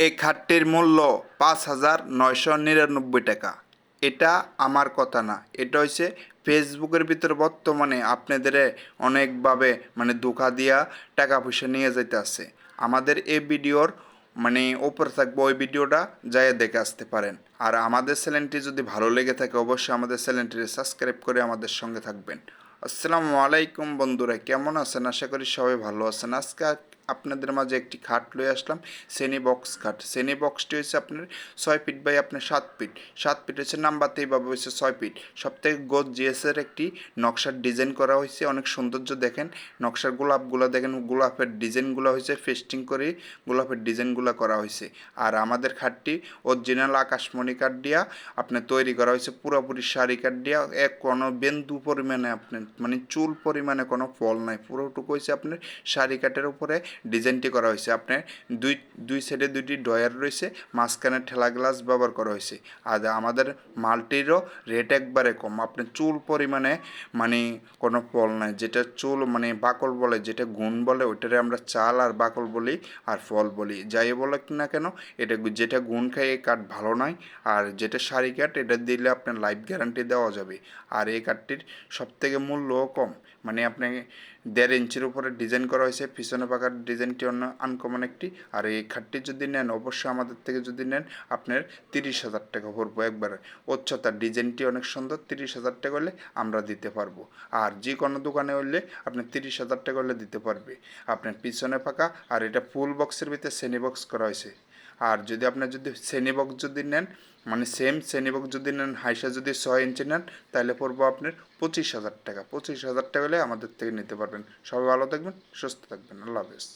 এই খাটটির মূল্য ৫,৯৯৯ টাকা। এটা আমার কথা না, এটা হচ্ছে ফেসবুকের ভিতরে বর্তমানে আপনাদের অনেকভাবে ধোঁকা দিয়া টাকা পয়সা নিয়ে যাইতে আছে। আমাদের এই ভিডিওর ওপরে থাকবে, ওই ভিডিওটা যাই দেখে আসতে পারেন। আর আমাদের চ্যানেলটি যদি ভালো লেগে থাকে অবশ্যই আমাদের চ্যানেলটি সাবস্ক্রাইব করে আমাদের সঙ্গে থাকবেন। আসসালামু আলাইকুম বন্ধুরা, কেমন আছেন? আশা করি সবাই ভালো আছেন। আজকে আপনাদের মাঝে একটি খাট লয়ে আসলাম, শ্রেণী বক্স খাট। শ্রেণী বক্সটি হচ্ছে আপনার 6 ফিট বাই আপনার 7 ফিট। 7 ফিট হচ্ছে নাম্বারতে, এইভাবে হচ্ছে 6 ফিট। সবথেকে গোদ জিএসের একটি নকশার ডিজাইন করা হয়েছে, অনেক সৌন্দর্য দেখেন। নকশার গোলাপগুলো দেখেন, গোলাপের ডিজাইনগুলো হয়েছে ফেস্টিং করে গোলাপের ডিজাইনগুলো করা হয়েছে। আর আমাদের খাটটি অরিজিনাল আকাশমণি কাঠ দিয়া আপনার তৈরি করা হয়েছে, পুরোপুরি শাড়ি কাঠ দিয়া। কোনো বিন্দু পরিমাণে আপনার চুল পরিমাণে কোনো ফল নাই, পুরোটুকু হয়েছে আপনার শাড়ি কাঠের উপরে ডিজাইনটি করা হয়েছে। আপনার দুই দুই সাইডে দুইটি ডয়ার রয়েছে, মাঝখানে ঠেলা গ্লাস ব্যবহার করা হয়েছে। আর আমাদের মালটিরও রেট একবারে কম, আপনার চুল পরিমাণে কোনো ফল নাই। যেটা চুল বাকল বলে, যেটা গুণ বলে, ওইটারে আমরা চাল আর বাকল বলি আর ফল বলি, যাই বলে না কেন। এটা যেটা গুণ খায় এই কাঠ ভালো নয়। আর যেটা শাড়ি কাঠ, এটা দিলে আপনার লাইফ গ্যারান্টি দেওয়া যাবে। আর এই কাঠটির সবথেকে মূল্যও কম, আপনাকে 1.5 ইঞ্চির উপরে ডিজাইন করা হয়েছে। পিছনে পাকার ডিজাইনটি অন্য আনকমন একটি। আর এই খাটটি যদি নেন, অবশ্যই আমাদের থেকে যদি নেন, আপনার 30,000 টাকা পড়বো একবারে। উচ্চতার ডিজাইনটি অনেক সুন্দর, 30,000 টাকা হলে আমরা দিতে পারবো। আর যে কোনো দোকানে হলে আপনি 30,000 টাকা হলে দিতে পারবে। আপনার পিছনে পাকা, আর এটা ফুল বক্সের ভিতরে শ্রেণী বক্স করা হয়েছে। আর যদি আপনার যদি শ্রেণী বক্স যদি নেন, সেম শ্রেণী বক্স যদি নেন, হাইসা যদি 6 ইঞ্চি নেন, তাহলে পড়বো আপনার 25,000 টাকা। 25,000 টাকা হলে আমাদের থেকে নিতে পারবেন। সবাই ভালো থাকবেন, সুস্থ থাকবেন। আল্লাহ হাফেজ।